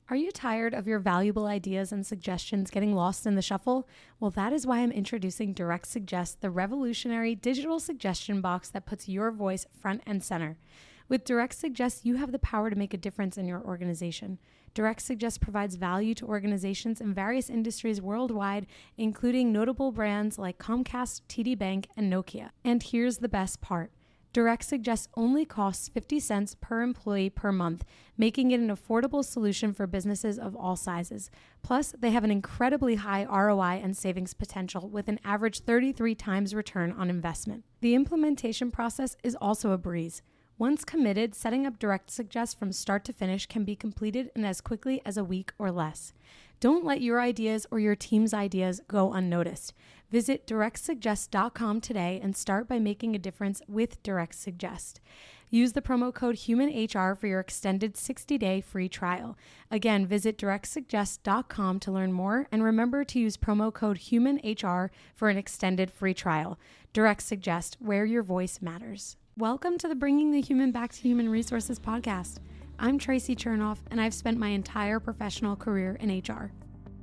Are you tired of your valuable ideas and suggestions getting lost in the shuffle? Well, that is why I'm introducing Direct Suggest, the revolutionary digital suggestion box that puts your voice front and center. With Direct Suggest, you have the power to make a difference in your organization. Direct Suggest provides value to organizations in various industries worldwide, including notable brands like Comcast, TD Bank, and Nokia. And here's the best part. Direct Suggest only costs 50 cents per employee per month, making it an affordable solution for businesses of all sizes. Plus, they have an incredibly high ROI and savings potential with an average 33 times return on investment. The implementation process is also a breeze. Once committed, setting up Direct Suggest from start to finish can be completed in as quickly as a week or less. Don't let your ideas or your team's ideas go unnoticed. Visit directsuggest.com today and start by making a difference with Direct Suggest. Use the promo code HUMANHR for your extended 60-day free trial. Again, visit directsuggest.com to learn more, and remember to use promo code HUMANHR for an extended free trial. Direct Suggest, where your voice matters. Welcome to the Bringing the Human Back to Human Resources podcast. I'm Tracy Chernoff, and I've spent my entire professional career in HR.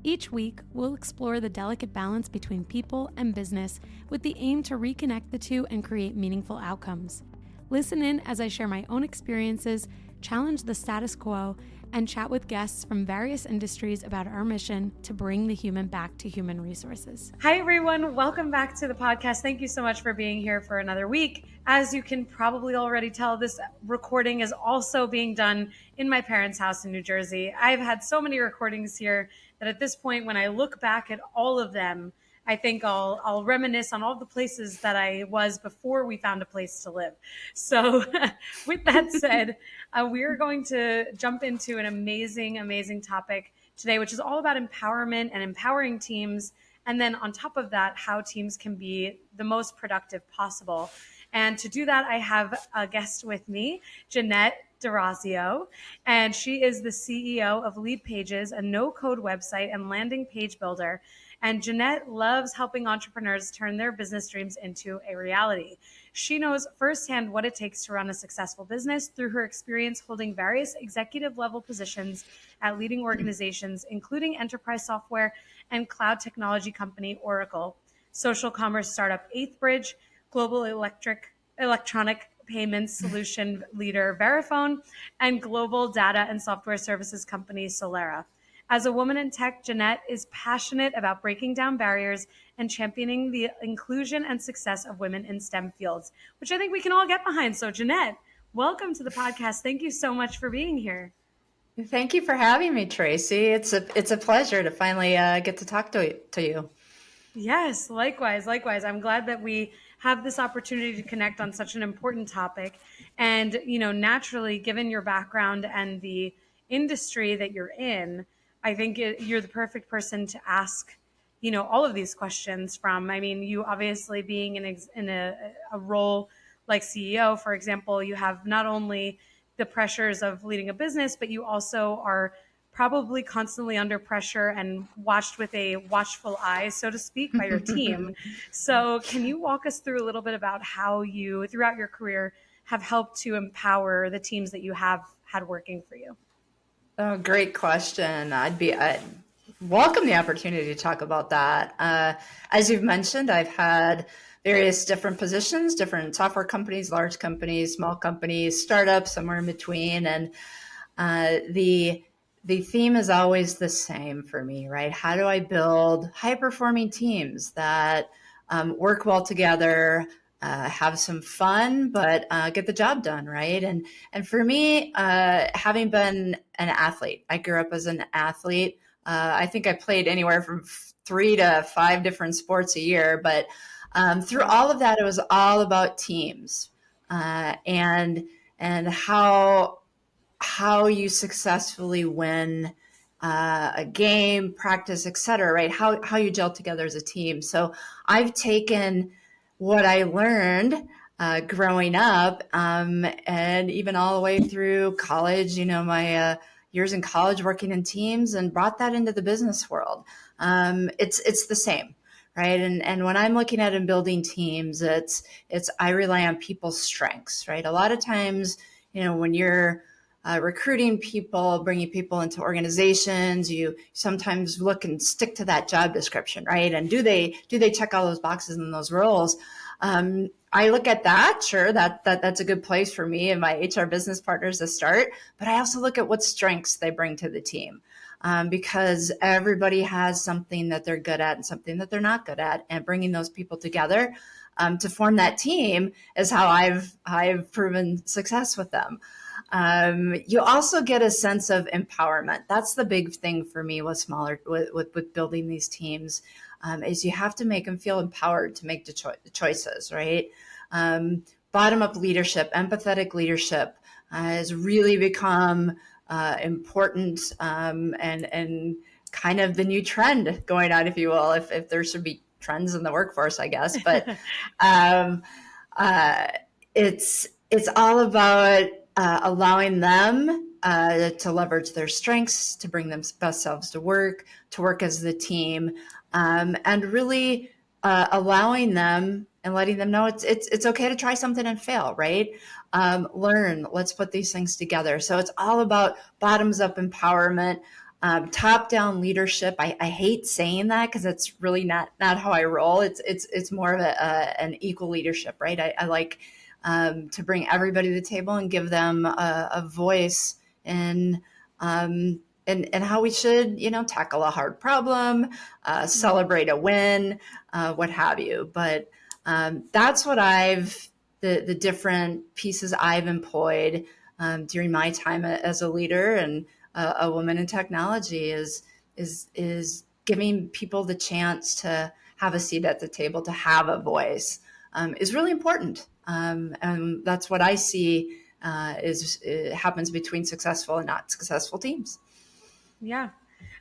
Each week, we'll explore the delicate balance between people and business with the aim to reconnect the two and create meaningful outcomes. Listen in as I share my own experiences, challenge the status quo, and chat with guests from various industries about our mission to bring the human back to human resources. Hi, everyone. Welcome back to the podcast. Thank you so much for being here for another week. As you can probably already tell, this recording is also being done in my parents' house in New Jersey. I've had so many recordings here that at this point, when I look back at all of them, I think I'll reminisce on all the places that I was before we found a place to live. So with that said, we are going to jump into an amazing, amazing topic today, which is all about empowerment and empowering teams. And then on top of that, how teams can be the most productive possible. And to do that, I have a guest with me, Jeanette Dorazio, and she is the CEO of Lead Pages, a no-code website and landing page builder. And Jeanette loves helping entrepreneurs turn their business dreams into a reality. She knows firsthand what it takes to run a successful business through her experience holding various executive level positions at leading organizations, including enterprise software and cloud technology company Oracle, social commerce startup 8th Bridge, global electronic payments solution leader Verifone, and global data and software services company Solera. As a woman in tech, Jeanette is passionate about breaking down barriers and championing the inclusion and success of women in STEM fields, which I think we can all get behind. So Jeanette, welcome to the podcast. Thank you so much for being here. Thank you for having me, Tracy. It's a pleasure to finally get to talk to you. Yes, likewise. I'm glad that we have this opportunity to connect on such an important topic. And, naturally, given your background and the industry that you're in, I think you're the perfect person to ask, all of these questions from. I mean, you obviously being in a role like CEO, for example, you have not only the pressures of leading a business, but you also are probably constantly under pressure and watched with a watchful eye, so to speak, by your team. So can you walk us through a little bit about how you, throughout your career, have helped to empower the teams that you have had working for you? Oh, great question. I'd welcome the opportunity to talk about that. As you've mentioned, I've had various different positions, different software companies, large companies, small companies, startups, somewhere in between. And the theme is always the same for me, right? How do I build high-performing teams that work well together, have some fun, but get the job done, right? And for me, having been an athlete, I grew up as an athlete. I think I played anywhere from 3 to 5 different sports a year, but through all of that, it was all about teams and how you successfully win a game, practice, et cetera, right? How you gel together as a team. So I've taken what I learned growing up and even all the way through college, my years in college working in teams, and brought that into the business world. It's the same, right? And when I'm looking at and building teams, I rely on people's strengths, right? A lot of times, when you're recruiting people, bringing people into organizations. You sometimes look and stick to that job description, right? And do they check all those boxes in those roles? I look at that, sure, that's a good place for me and my HR business partners to start. But I also look at what strengths they bring to the team. Because everybody has something that they're good at and something that they're not good at, and bringing those people together to form that team is how I've proven success with them. You also get a sense of empowerment. That's the big thing for me with building these teams, is you have to make them feel empowered to make the choices, right? Bottom up leadership, empathetic leadership has really become important, and kind of the new trend going on, if you will, if there should be trends in the workforce, I guess. But it's all about allowing them to leverage their strengths, to bring them best selves to work as the team, and really allowing them and letting them know it's okay to try something and fail, right? Learn, let's put these things together. So it's all about bottoms up empowerment, top down leadership. I hate saying that because it's really not how I roll. It's more of an equal leadership, right? I like to bring everybody to the table and give them a voice in and how we should, tackle a hard problem, celebrate a win, what have you. But that's what the different pieces I've employed during my time as a leader and a woman in technology is giving people the chance to have a seat at the table, to have a voice, is really important. And that's what I see happens between successful and not successful teams. Yeah.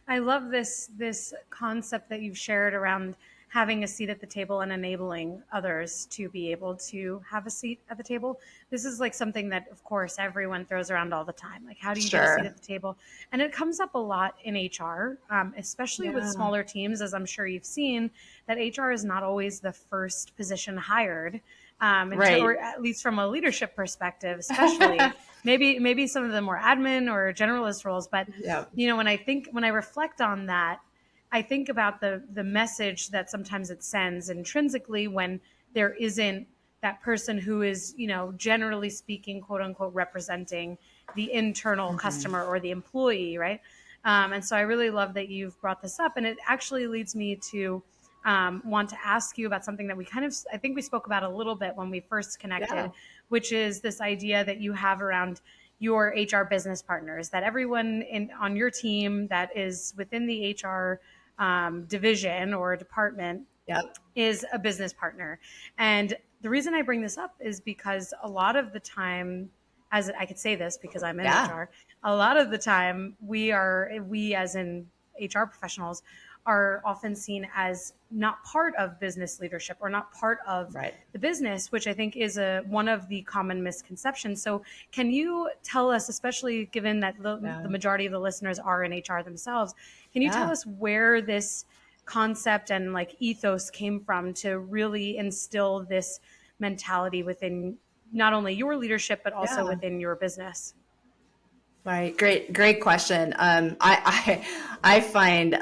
I love this concept that you've shared around having a seat at the table and enabling others to be able to have a seat at the table. This is like something that, of course, everyone throws around all the time. Like, how do you get a seat at the table? And it comes up a lot in HR, especially with smaller teams, as I'm sure you've seen, that HR is not always the first position hired. Right. Or at least from a leadership perspective, especially maybe some of the more admin or generalist roles. But, when I reflect on that, I think about the message that sometimes it sends intrinsically when there isn't that person who is, generally speaking, quote unquote, representing the internal customer or the employee, right? And so I really love that you've brought this up. And it actually leads me to want to ask you about something that I think we spoke about a little bit when we first connected, which is this idea that you have around your HR business partners, that everyone on your team that is within the HR division or department is a business partner. And the reason I bring this up is because a lot of the time, as I could say this because I'm in HR, a lot of the time we as in HR professionals are often seen as not part of business leadership or not part of the business, which I think is one of the common misconceptions. So can you tell us, especially given that the majority of the listeners are in HR themselves, can you tell us where this concept and like ethos came from to really instill this mentality within not only your leadership, but also within your business? Right. Great question. I find,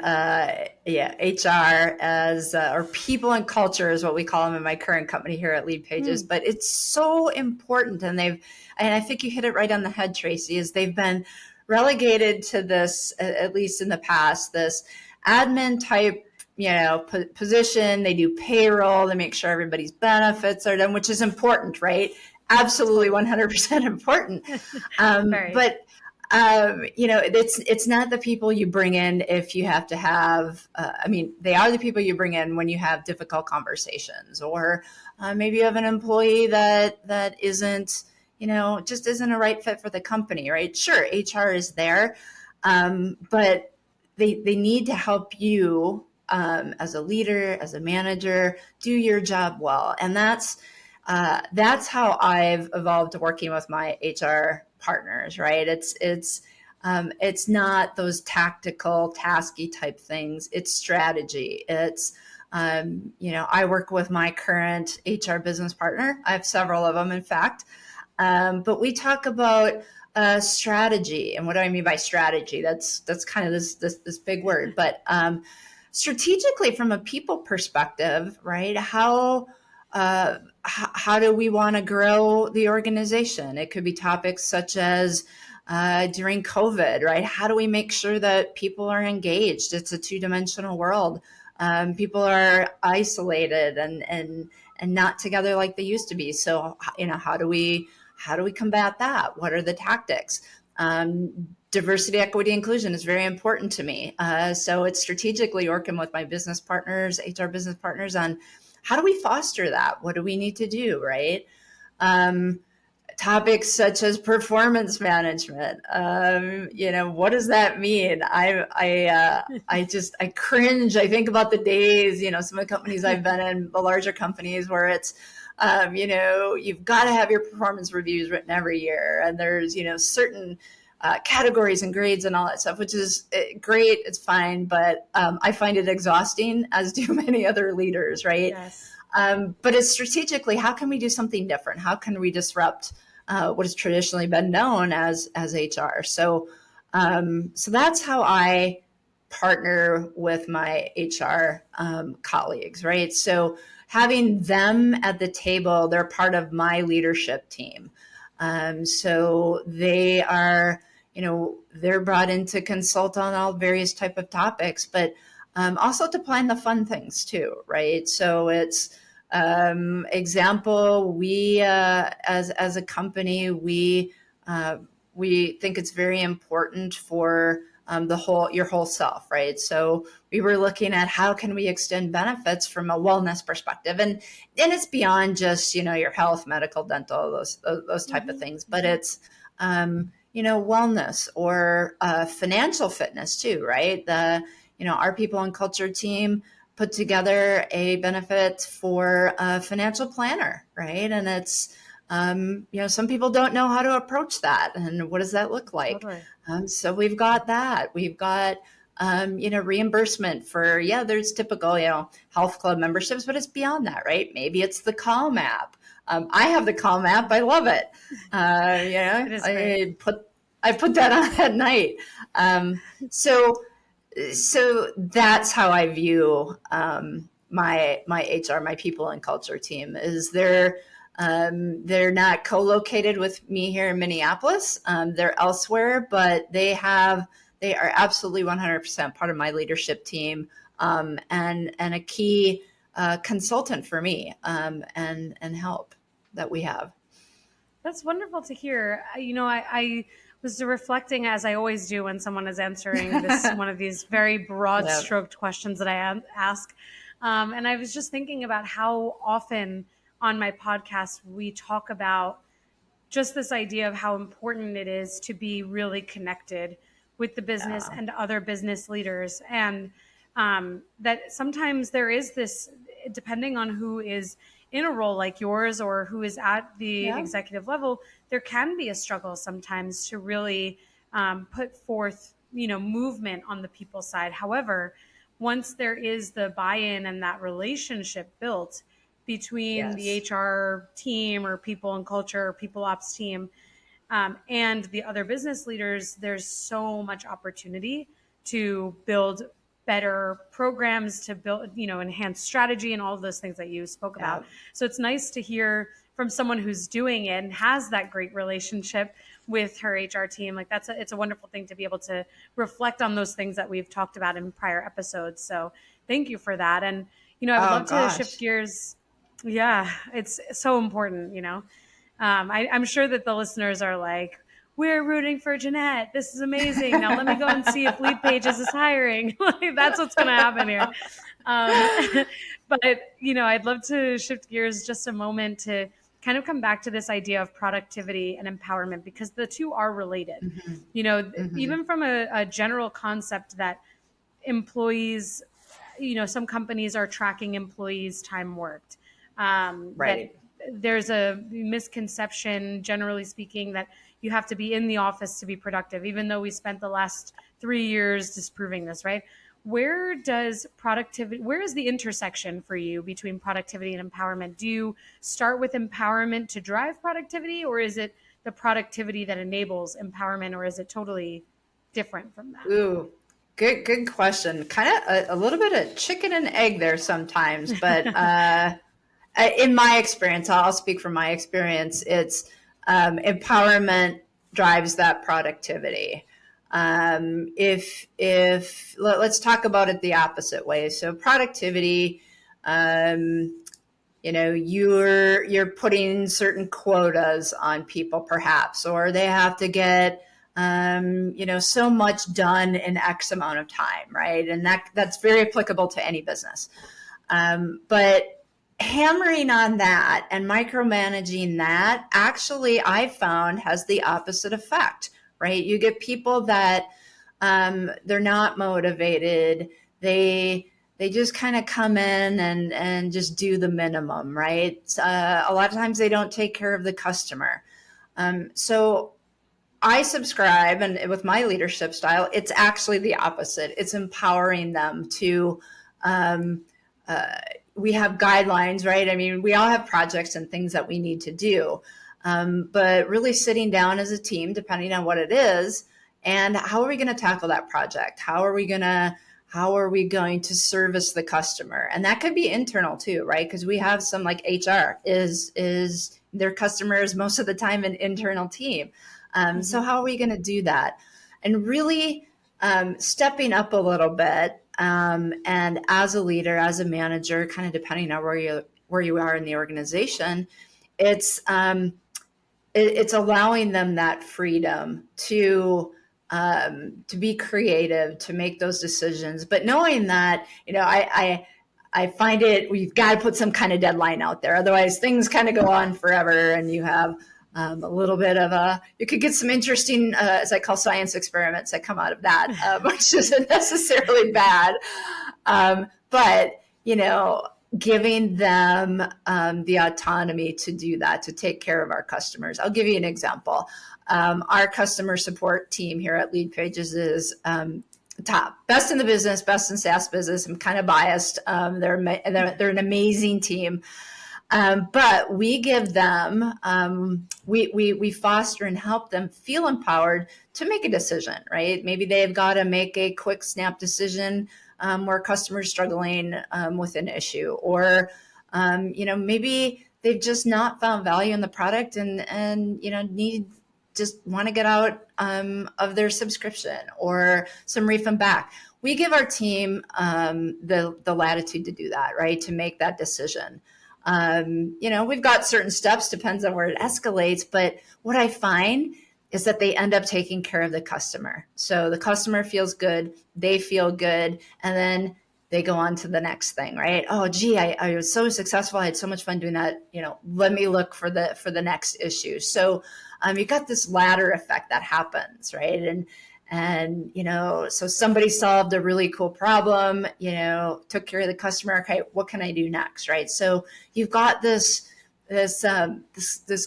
HR as, or people and culture is what we call them in my current company here at Lead Pages, but it's so important. And I think you hit it right on the head, Tracy, is they've been relegated to this, at least in the past, this admin type, position. They do payroll, they make sure everybody's benefits are done, which is important, right? Absolutely 100% important. But it's not the people you bring in if you have to have, they are the people you bring in when you have difficult conversations, or maybe you have an employee that isn't, just isn't a right fit for the company, right? Sure, HR is there, but they need to help you as a leader, as a manager, do your job well. And that's how I've evolved working with my HR partners, right? It's not those tactical, tasky type things. It's strategy. It's, I work with my current HR business partner. I have several of them, in fact. But we talk about strategy. And what do I mean by strategy? That's kind of this big word, but strategically from a people perspective, right? How do we want to grow the organization? It could be topics such as during COVID, right? How do we make sure that people are engaged? It's a two-dimensional world. People are isolated and not together like they used to be. So, how do we combat that? What are the tactics? Diversity, equity, inclusion is very important to me. So it's strategically working with my business partners, HR business partners, on how do we foster that? What do we need to do, right? Topics such as performance management. What does that mean? I cringe. I think about the days, some of the companies I've been in, the larger companies, where it's, you've got to have your performance reviews written every year. And there's, certain categories and grades and all that stuff, which is great. It's fine. But I find it exhausting, as do many other leaders, right? Yes. But it's strategically, how can we do something different? How can we disrupt what has traditionally been known as HR? So that's how I partner with my HR colleagues, right? So having them at the table, they're part of my leadership team. So they are, they're brought in to consult on all various type of topics, but also to plan the fun things too, right? So it's example, we as a company, we think it's very important for your whole self, right? So we were looking at how can we extend benefits from a wellness perspective, and it's beyond just your health, medical, dental, those type of things, but it's wellness or financial fitness too, right? Our people and culture team put together a benefit for a financial planner, right? And it's, some people don't know how to approach that. And what does that look like? Totally. So we've got that. We've got, reimbursement for, there's typical, health club memberships, but it's beyond that, right? Maybe it's the Calm app. I have the Calm app. I love it. I put that on at night. So that's how I view my HR, my people and culture team. Is they're not co-located with me here in Minneapolis. They're elsewhere, but they are absolutely 100% part of my leadership team, and a key consultant for me, and help that we have. That's wonderful to hear. I was reflecting, as I always do when someone is answering one of these very broad stroked questions that I ask. And I was just thinking about how often on my podcast we talk about just this idea of how important it is to be really connected with the business and other business leaders. And that sometimes there is this, depending on who is in a role like yours or who is at the executive level, there can be a struggle sometimes to really put forth, movement on the people side. However, once there is the buy-in and that relationship built between the HR team or people and culture or people ops team and the other business leaders, there's so much opportunity to build better programs, to build, enhance strategy and all of those things that you spoke about. So it's nice to hear from someone who's doing it and has that great relationship with her HR team. Like it's a wonderful thing to be able to reflect on those things that we've talked about in prior episodes. So thank you for that. And, I would love to shift gears. Yeah, it's so important, I'm sure that the listeners are like, we're rooting for Jeanette. This is amazing. Now let me go and see if Lead Pages is hiring. That's what's going to happen here. But, I'd love to shift gears just a moment to kind of come back to this idea of productivity and empowerment, because the two are related. Even from a general concept that employees, some companies are tracking employees' time worked. Right. That there's a misconception, generally speaking, that you have to be in the office to be productive, even though we spent the last 3 years disproving this, right? Where is the intersection for you between productivity and empowerment? Do you start with empowerment to drive productivity, or is it the productivity that enables empowerment, or is it totally different from that? Ooh, good question. Kind of a little bit of chicken and egg there sometimes, but in my experience, I'll speak from my experience. It's empowerment drives that productivity. If let's talk about it the opposite way. So productivity, you're putting certain quotas on people perhaps, or they have to get so much done in X amount of time, right? And that's very applicable to any business. But hammering on that and micromanaging that actually I've found has the opposite effect, right? You get people that they're not motivated. They just kind of come in and just do the minimum, right? A lot of times they don't take care of the customer. So I subscribe, and with my leadership style, it's actually the opposite. It's empowering them to, we have guidelines, right? I mean, we all have projects and things that we need to do, but really sitting down as a team, depending on what it is, and how are we going to tackle that project? How are we going to service the customer? And that could be internal too, right? Because we have some, like HR is their customers most of the time an internal team. So how are we going to do that? And really stepping up a little bit, and as a leader, as a manager, kind of depending on where you are in the organization, it's allowing them that freedom to be creative, to make those decisions, but knowing that, I find we've got to put some kind of deadline out there. Otherwise things kind of go on forever, and you have a little bit of you could get some interesting, as I call science experiments that come out of that, which isn't necessarily bad. But, giving them the autonomy to do that, to take care of our customers. I'll give you an example. Our customer support team here at Lead Pages is top, best in the business, best in SaaS business. I'm kind of biased. They're an amazing team. But we give them, we foster and help them feel empowered to make a decision, right? Maybe they've got to make a quick snap decision where a customer's struggling with an issue, or, maybe they've just not found value in the product and want to get out of their subscription or some refund back. We give our team the latitude to do that, right? To make that decision. We've got certain steps, depends on where it escalates, but what I find is that they end up taking care of the customer. So the customer feels good, they feel good, and then they go on to the next thing, right? Oh, gee, I was so successful. I had so much fun doing that. Let me look for the next issue. So you've got this ladder effect that happens, right? And so somebody solved a really cool problem, took care of the customer. Okay, what can I do next, right? So you've got this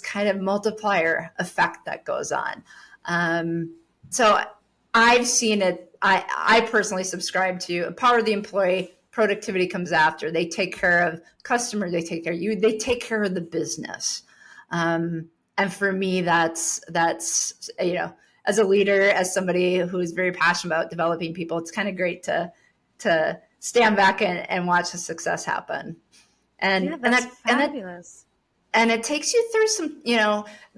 kind of multiplier effect that goes on. So I've seen it. I personally subscribe to empower the employee. Productivity comes after. They take care of customers. They take care of you. They take care of the business. And for me, that's as a leader, as somebody who is very passionate about developing people, it's kind of great to stand back and watch the success happen. And that's fabulous. And it takes you through some,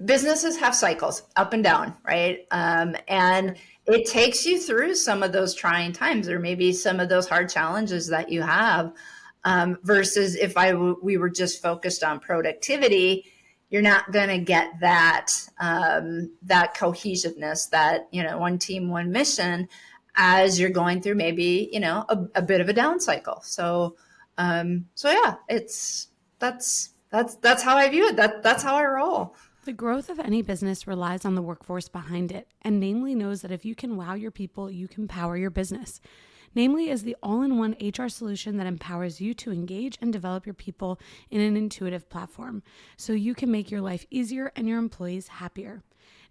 businesses have cycles up and down, right? And it takes you through some of those trying times, or maybe some of those hard challenges that you have, versus if we were just focused on productivity, you're not going to get that cohesiveness, that, one team, one mission, as you're going through maybe, a bit of a down cycle. So yeah, that's how I view it. That's how I roll. The growth of any business relies on the workforce behind it, and Namely knows that if you can wow your people, you can power your business. Namely is the all-in-one HR solution that empowers you to engage and develop your people in an intuitive platform, so you can make your life easier and your employees happier.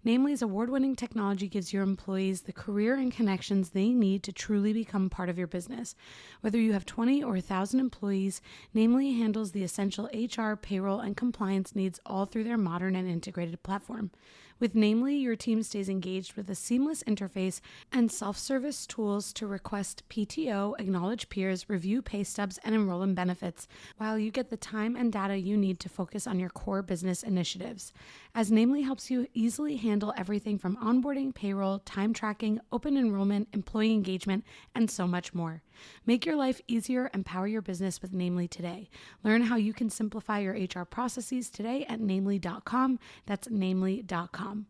Namely's award-winning technology gives your employees the career and connections they need to truly become part of your business. Whether you have 20 or 1,000 employees, Namely handles the essential HR, payroll, and compliance needs all through their modern and integrated platform. With Namely, your team stays engaged with a seamless interface and self-service tools to request PTO, acknowledge peers, review pay stubs, and enroll in benefits, while you get the time and data you need to focus on your core business initiatives. As Namely helps you easily handle everything from onboarding, payroll, time tracking, open enrollment, employee engagement, and so much more. Make your life easier and power your business with Namely today. Learn how you can simplify your HR processes today at namely.com. That's namely.com.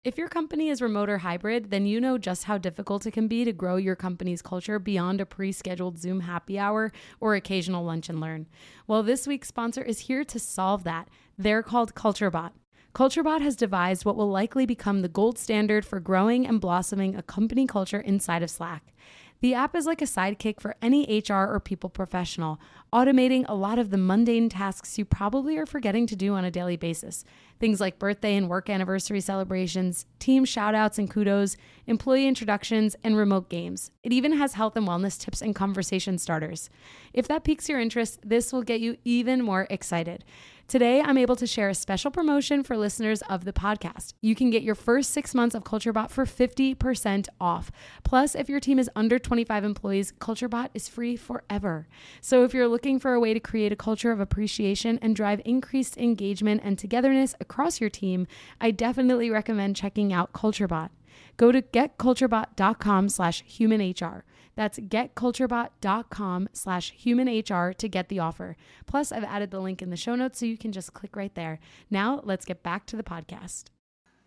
If your company is remote or hybrid, then you know just how difficult it can be to grow your company's culture beyond a pre-scheduled Zoom happy hour or occasional lunch and learn. Well, this week's sponsor is here to solve that. They're called CultureBot. CultureBot has devised what will likely become the gold standard for growing and blossoming a company culture inside of Slack. The app is like a sidekick for any HR or people professional, automating a lot of the mundane tasks you probably are forgetting to do on a daily basis. Things like birthday and work anniversary celebrations, team shoutouts and kudos, employee introductions, and remote games. It even has health and wellness tips and conversation starters. If that piques your interest, this will get you even more excited. Today, I'm able to share a special promotion for listeners of the podcast. You can get your first 6 months of CultureBot for 50% off. Plus, if your team is under 25 employees, CultureBot is free forever. So if you're looking for a way to create a culture of appreciation and drive increased engagement and togetherness across your team, I definitely recommend checking out CultureBot. Go to getculturebot.com/humanhr. That's getculturebot.com/humanhr to get the offer. Plus, I've added the link in the show notes so you can just click right there. Now, let's get back to the podcast.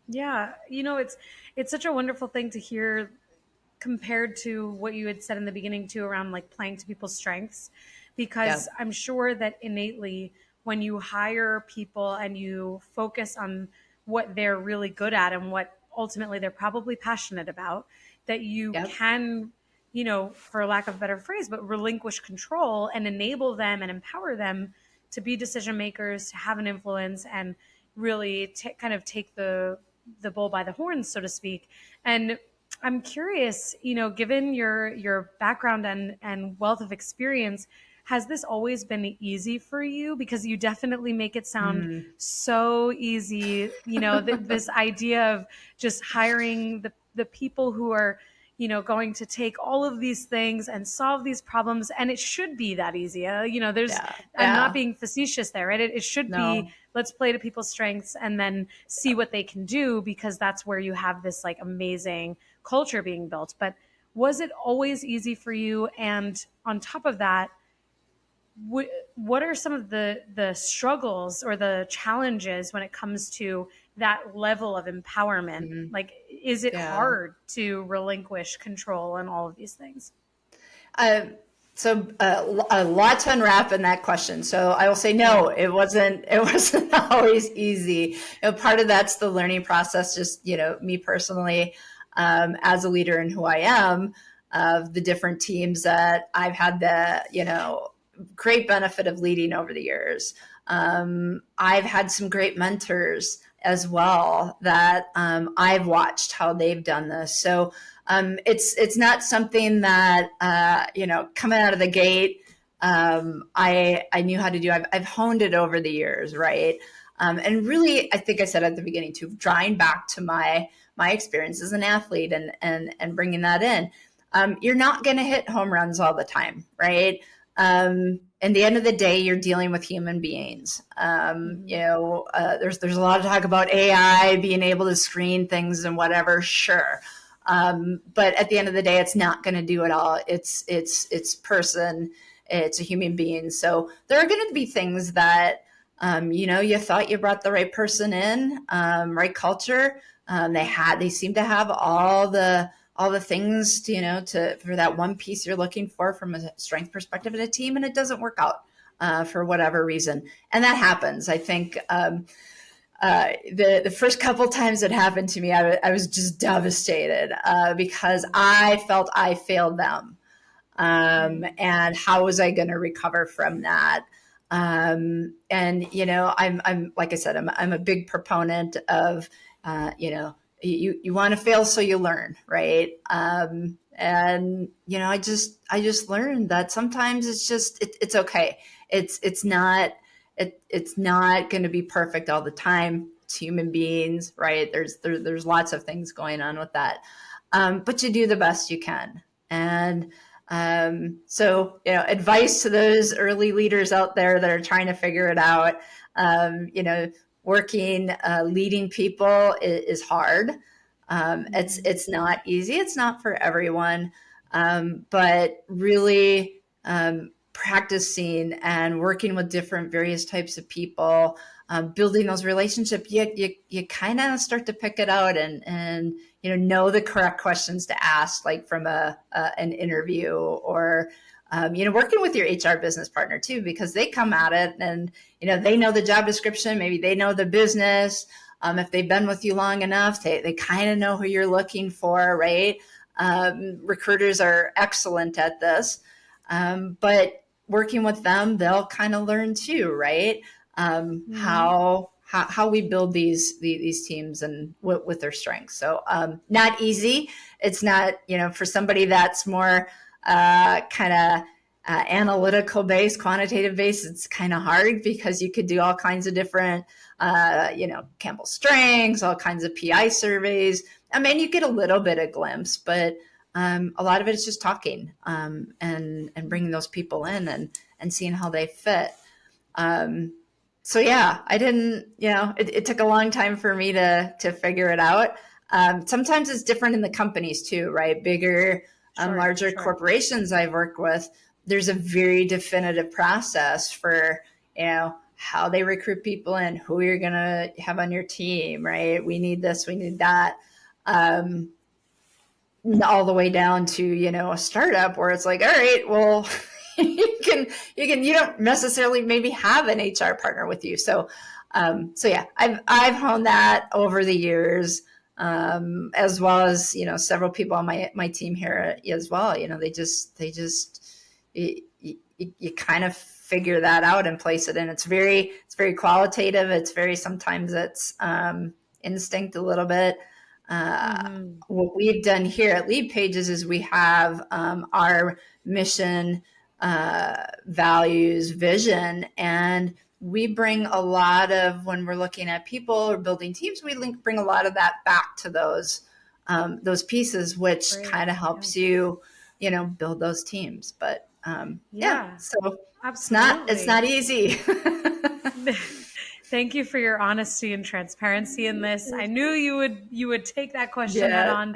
Yeah, it's such a wonderful thing to hear compared to what you had said in the beginning too around like playing to people's strengths, because I'm sure that innately when you hire people and you focus on what they're really good at and what ultimately they're probably passionate about, that you can, for lack of a better phrase, but relinquish control and enable them and empower them to be decision makers, to have an influence, and really kind of take the bull by the horns, so to speak. And I'm curious, given your background and wealth of experience, has this always been easy for you? Because you definitely make it sound so easy, this idea of just hiring the people who are, going to take all of these things and solve these problems. And it should be that easy. I'm not being facetious there, right? It should be, let's play to people's strengths and then see what they can do, because that's where you have this like amazing culture being built. But was it always easy for you? And on top of that, what are some of the struggles or the challenges when it comes to that level of empowerment? Like, is it hard to relinquish control and all of these things? So a lot to unwrap in that question. So I will say, no, it wasn't always easy. Part of that's the learning process, just, me personally, as a leader and who I am, of the different teams that I've had the, great benefit of leading over the years. I've had some great mentors as well that I've watched how they've done this. So it's not something that, coming out of the gate, I knew how to do. I've honed it over the years, right? And really, I think I said at the beginning too, drawing back to my experience as an athlete and bringing that in. You're not going to hit home runs all the time, right? In the end of the day, you're dealing with human beings. There's a lot of talk about AI being able to screen things and whatever, sure. But at the end of the day, it's not going to do it all. It's person. It's a human being. So there are going to be things that, you thought you brought the right person in, right culture. They seem to have all the things for that one piece you're looking for from a strength perspective in a team, and it doesn't work out for whatever reason. And that happens. I think the first couple times it happened to me, I was just devastated because I felt I failed them. And how was I going to recover from that? I'm like I said, I'm a big proponent of, you want to fail so you learn, right? And I just learned that sometimes it's okay. It's not going to be perfect all the time. It's human beings, right? There's lots of things going on with that. But you do the best you can. And so, advice to those early leaders out there that are trying to figure it out, leading people is hard. It's not easy. It's not for everyone. But really practicing and working with various types of people, building those relationships, you kind of start to pick it out and know the correct questions to ask, like from an interview, or working with your HR business partner too, because they come at it and they know the job description, maybe they know the business. If they've been with you long enough, they kind of know who you're looking for, right? Recruiters are excellent at this, but working with them, they'll kind of learn too, right? How we build these teams and with their strengths. So not easy. It's not, for somebody that's more kind of analytical based, quantitative based, it's kind of hard because you could do all kinds of different, Campbell Strengths, all kinds of PI surveys. I mean, you get a little bit of glimpse, but a lot of it is just talking and bringing those people in and seeing how they fit. So yeah, I didn't, it took a long time for me to figure it out. Sometimes it's different in the companies too, right? Bigger, larger corporations I've worked with, there's a very definitive process for, how they recruit people in, who you're going to have on your team, right? We need this, we need that. All the way down to, a startup where it's like, all right, well, you don't necessarily maybe have an HR partner with you. So yeah, I've honed that over the years, as well as, several people on my team here as well. You kind of figure that out and place it in. It's very qualitative. Sometimes it's instinct a little bit. What we've done here at Lead Pages is we have our mission, values, vision, and we bring a lot of, when we're looking at people or building teams, bring a lot of that back to those pieces, which kind of helps you, build those teams. But so absolutely. It's not easy. Thank you for your honesty and transparency in this. I knew you would take that question head on.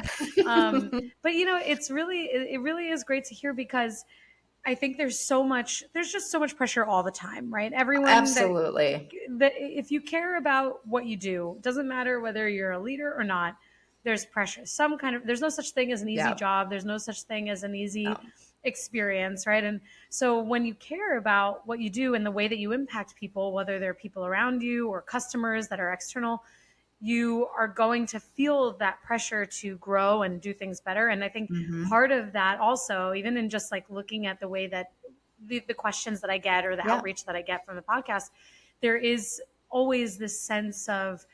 But it really is great to hear, because I think there's just so much pressure all the time, right? Everyone, absolutely. That if you care about what you do, doesn't matter whether you're a leader or not, there's pressure. There's no such thing as an easy job. There's no such thing as an easy experience, right? And so when you care about what you do and the way that you impact people, whether they're people around you or customers that are external, you are going to feel that pressure to grow and do things better. And I think part of that also, even in just like looking at the way that the questions that I get or the outreach that I get from the podcast, there is always this sense of,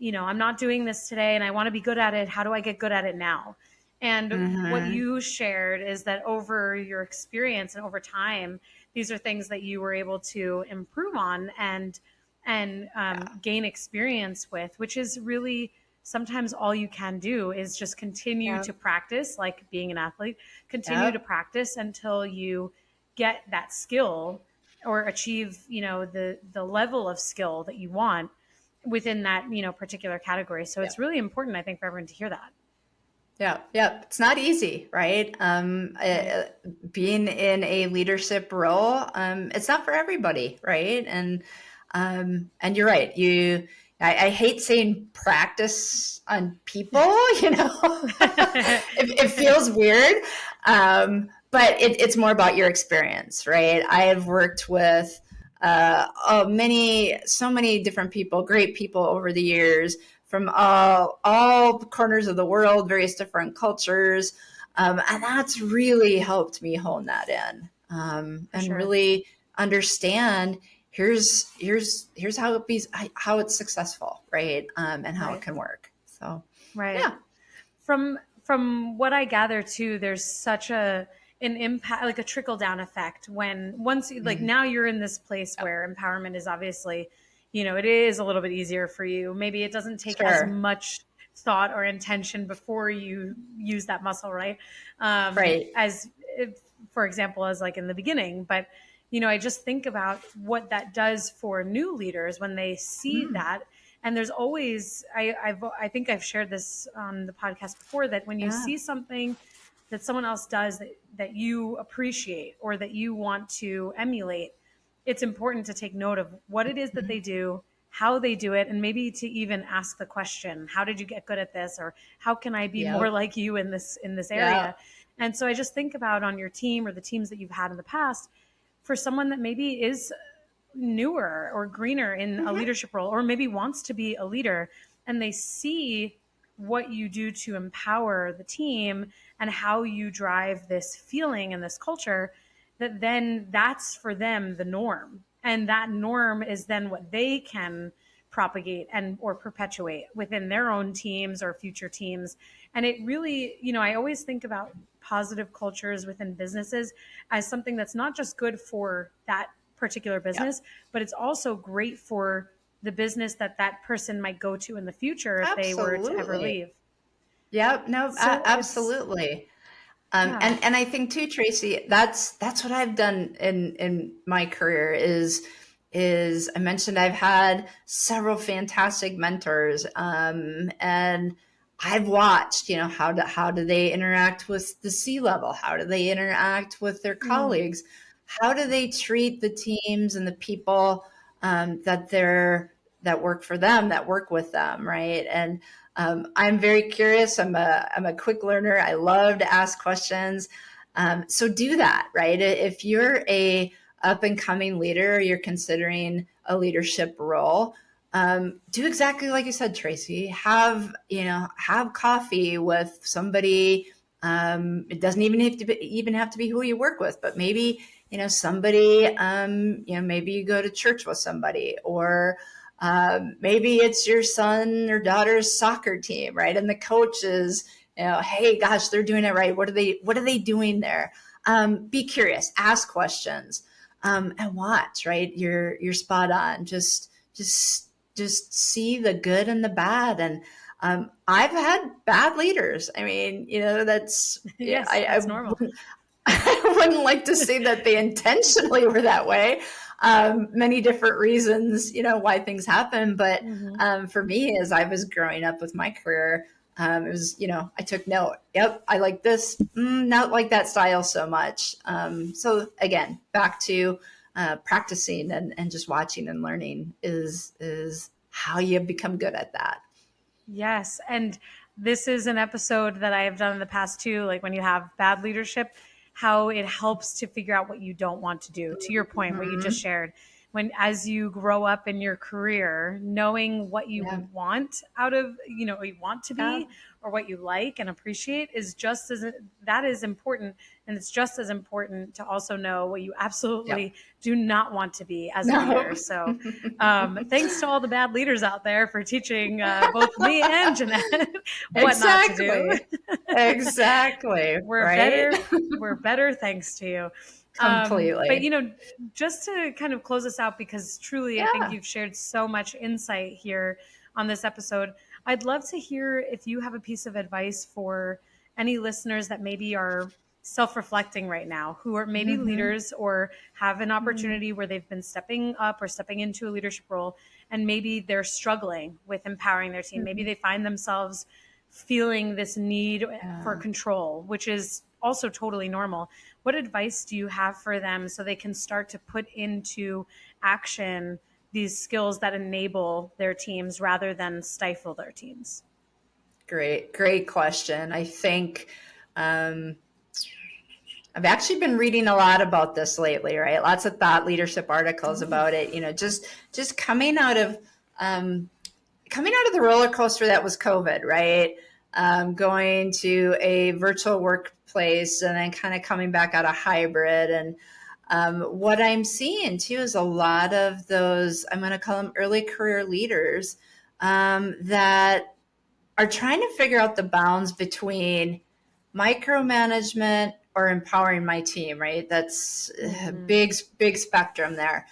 I'm not doing this today and I want to be good at it. How do I get good at it now? And what you shared is that over your experience and over time, these are things that you were able to improve on and gain experience with, which is really sometimes all you can do is just continue to practice, like being an athlete, continue to practice until you get that skill or achieve, the level of skill that you want within that, particular category. So it's really important, I think, for everyone to hear that. Yeah. It's not easy, right? Being in a leadership role, it's not for everybody, right? And you're right. I hate saying practice on people, it feels weird. But it's more about your experience, right? I have worked with so many different people, great people over the years, from all corners of the world, various different cultures. And that's really helped me hone that in and really understand here's how it's successful, right? And how it can work. So, yeah. From what I gather too, there's such an impact, like a trickle down effect once now you're in this place where empowerment is obviously, it is a little bit easier for you. Maybe it doesn't take as Sure. much thought or intention before you use that muscle, right? Right. As if, for example, as like in the beginning. But I just think about what that does for new leaders when they see that. And there's always, I think I've shared this on the podcast before, that when you Yeah. see something that someone else does that you appreciate or that you want to emulate, it's important to take note of what it is that they do, how they do it, and maybe to even ask the question, how did you get good at this? Or how can I be more Yep. like you in this Yeah. area? And so I just think about on your team or the teams that you've had in the past, for someone that maybe is newer or greener in a leadership role, or maybe wants to be a leader, and they see what you do to empower the team and how you drive this feeling and this culture, that then that's for them the norm. And that norm is then what they can propagate and or perpetuate within their own teams or future teams. And it really, I always think about positive cultures within businesses as something that's not just good for that particular business, but it's also great for the business that person might go to in the future if they were to ever Absolutely. leave. Yep. No, So it's, absolutely. yeah. And I think too, Tracy, that's what I've done in my career is I mentioned I've had several fantastic mentors, and I've watched, how do they interact with the C-level? How do they interact with their colleagues? How do they treat the teams and the people that work for them, that work with them, right? And I'm very curious. I'm a quick learner. I love to ask questions. So do that, right? If you're a up and coming leader, you're considering a leadership role, do exactly like you said, Tracy. Have coffee with somebody. It doesn't even have to be who you work with, but maybe somebody. Maybe you go to church with somebody, or maybe it's your son or daughter's soccer team, right? And the coach is, hey, gosh, they're doing it right. What are they doing there? Be curious, ask questions, and watch, right? You're spot on. Just see the good and the bad. And I've had bad leaders. I mean, that's, Yes, I that's normal. I wouldn't like to say that they intentionally were that way. Many different reasons, why things happen. But for me, as I was growing up with my career, it was, I took note. Yep, I like this, not like that style so much. So again, back to practicing and just watching and learning is how you become good at that. Yes. And this is an episode that I have done in the past too. Like when you have bad leadership, how it helps to figure out what you don't want to do. To your point, what you just shared, as you grow up in your career, knowing what you want out of, what you want to be or what you like and appreciate is that is important. And it's just as important to also know what you absolutely do not want to be as a leader. So thanks to all the bad leaders out there for teaching both me and Jeanette what not to do. Exactly. We're better thanks to you. Completely. But just to kind of close us out, because truly I think you've shared so much insight here on this episode, I'd love to hear if you have a piece of advice for any listeners that maybe are self-reflecting right now, who are maybe leaders or have an opportunity where they've been stepping up or stepping into a leadership role, and maybe they're struggling with empowering their team. Maybe they find themselves feeling this need for control, which is also totally normal. What advice do you have for them so they can start to put into action these skills that enable their teams rather than stifle their teams? Great question. I think I've actually been reading a lot about this lately, right? Lots of thought leadership articles about it. Just coming out of the roller coaster that was COVID, right? Going to a virtual workplace and then kind of coming back out of hybrid. And what I'm seeing too is a lot of those, I'm going to call them early career leaders, that are trying to figure out the bounds between micromanagement or empowering my team, right? That's a big spectrum there.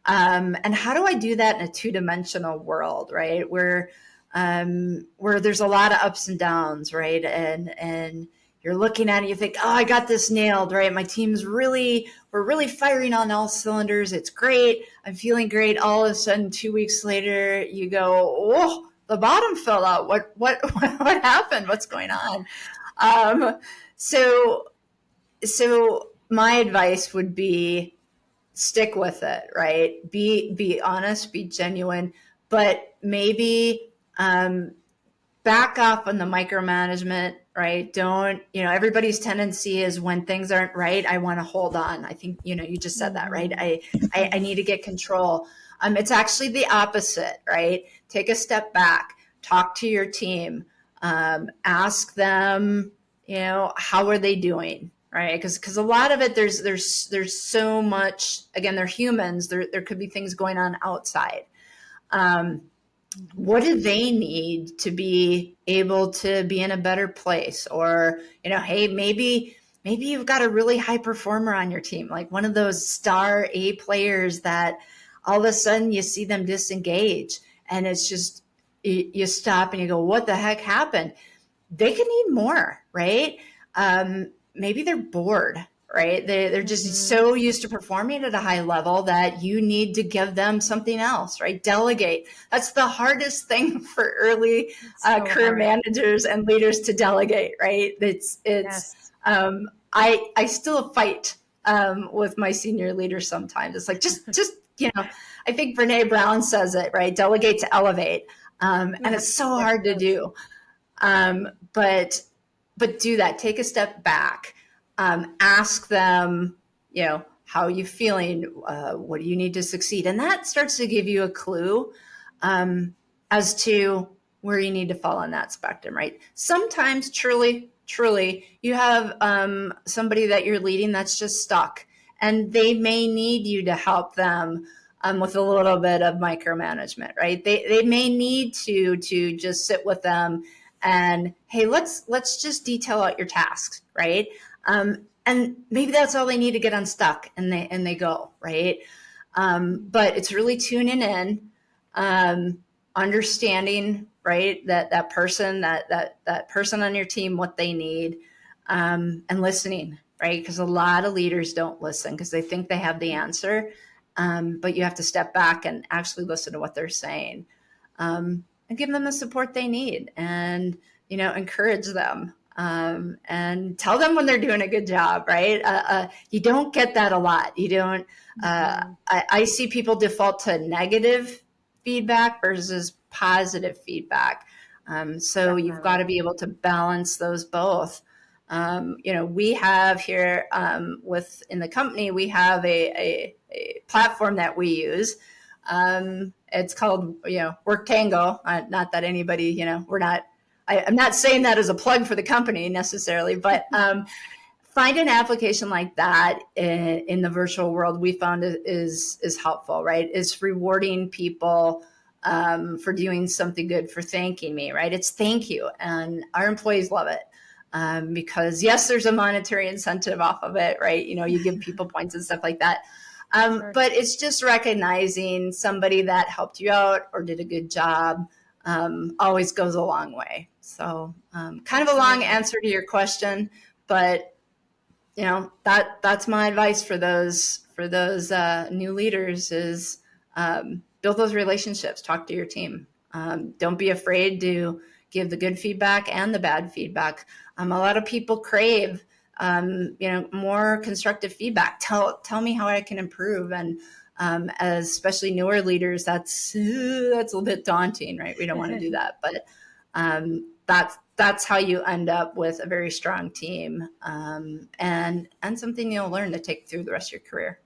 And how do I do that in a two-dimensional world, right? Where there's a lot of ups and downs, right? And you're looking at it, you think, oh, I got this nailed, right? My team's we're really firing on all cylinders. It's great. I'm feeling great. All of a sudden, 2 weeks later, you go, oh, the bottom fell out. What happened? What's going on? So my advice would be stick with it, right? Be honest, be genuine, but maybe back off on the micromanagement, right? Don't, everybody's tendency is when things aren't right, I want to hold on. I think, you just said that, right? I need to get control. It's actually the opposite, right? Take a step back, talk to your team, ask them, how are they doing? Right. Because a lot of it, there's so much, again, they're humans. There could be things going on outside. What do they need to be able to be in a better place? Or, hey, maybe you've got a really high performer on your team, like one of those star A players that all of a sudden you see them disengage and it's just, you stop and you go, what the heck happened? They could need more, right? Maybe they're bored, right? They're just so used to performing at a high level that you need to give them something else, right? Delegate. That's the hardest thing for early career managers and leaders to delegate, right? Yes. I still fight with my senior leaders sometimes. It's like, just I think Brene Brown says it, right? Delegate to elevate. And it's so hard to do. But do that. Take a step back. Ask them, how are you feeling? What do you need to succeed? And that starts to give you a clue as to where you need to fall on that spectrum, right? Sometimes truly, you have somebody that you're leading that's just stuck, and they may need you to help them with a little bit of micromanagement, right? They may need to just sit with them and, hey, let's just detail out your tasks, right? And maybe that's all they need to get unstuck, and they go, right? But it's really tuning in, understanding, right, that person, that person on your team, what they need, and listening, right? Because a lot of leaders don't listen because they think they have the answer, but you have to step back and actually listen to what they're saying. And give them the support they need, and encourage them, and tell them when they're doing a good job, right? You don't get that a lot. You don't. I see people default to negative feedback versus positive feedback. So you've got to be able to balance those both. We have here in the company, we have a platform that we use. It's called, Work Tango. Not that anybody, I'm not saying that as a plug for the company necessarily, but find an application like that in the virtual world. We found is helpful, right? It's rewarding people for doing something good, for thanking me, right? It's thank you. And our employees love it. Because yes, there's a monetary incentive off of it, right? You give people points and stuff like that. Sure. But it's just recognizing somebody that helped you out or did a good job always goes a long way. So kind of a long answer to your question, but that's my advice for those new leaders is build those relationships, talk to your team. Don't be afraid to give the good feedback and the bad feedback. A lot of people crave more constructive feedback. Tell me how I can improve. And as especially newer leaders, that's a little bit daunting, right? We don't want to do that, but that's how you end up with a very strong team, and something you'll learn to take through the rest of your career.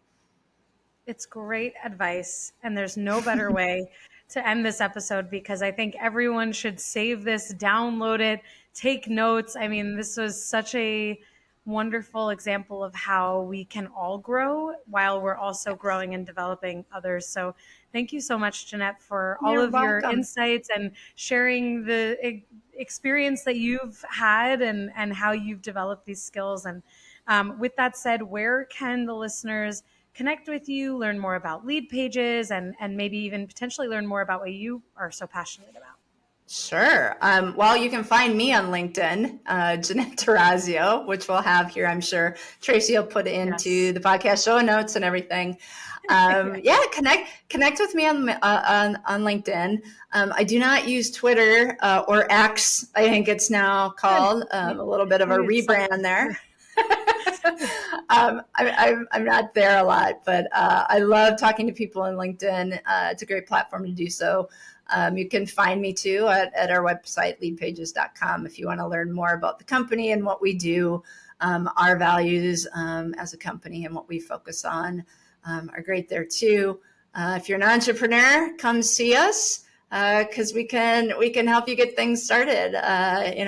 It's great advice, and there's no better way to end this episode, because I think everyone should save this, download it, take notes. I mean, this was such a wonderful example of how we can all grow while we're also growing and developing others. So thank you so much, Jeanette, for all of your insights and sharing the experience that you've had and how you've developed these skills. And with that said, where can the listeners connect with you, learn more about lead pages, and maybe even potentially learn more about what you are so passionate about? Sure. Well, you can find me on LinkedIn, Jeanette Dorazio, which we'll have here, I'm sure. Tracy will put into the podcast show notes and everything. Yeah, connect with me on LinkedIn. I do not use Twitter or X, I think it's now called. A little bit of a rebrand there. I'm not there a lot, but I love talking to people on LinkedIn. It's a great platform to do so. You can find me too at our website, leadpages.com, if you want to learn more about the company and what we do. Our values as a company and what we focus on are great there too. If you're an entrepreneur, come see us because we can help you get things started.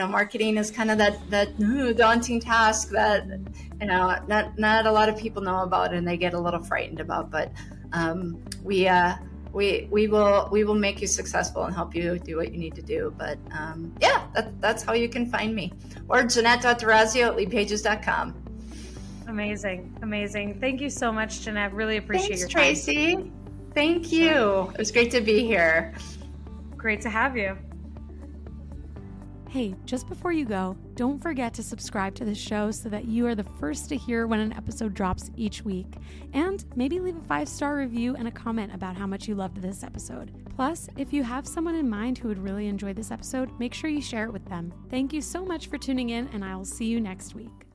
Marketing is kind of that daunting task that not a lot of people know about and they get a little frightened about. But we will make you successful and help you do what you need to do. But that's how you can find me. Or Jeanette.Dorazio at leadpages.com. Amazing. Thank you so much, Jeanette. Really appreciate your time. Thanks, Tracy. Thank you. It was great to be here. Great to have you. Hey, just before you go, don't forget to subscribe to the show so that you are the first to hear when an episode drops each week. And maybe leave a 5-star review and a comment about how much you loved this episode. Plus, if you have someone in mind who would really enjoy this episode, make sure you share it with them. Thank you so much for tuning in, and I will see you next week.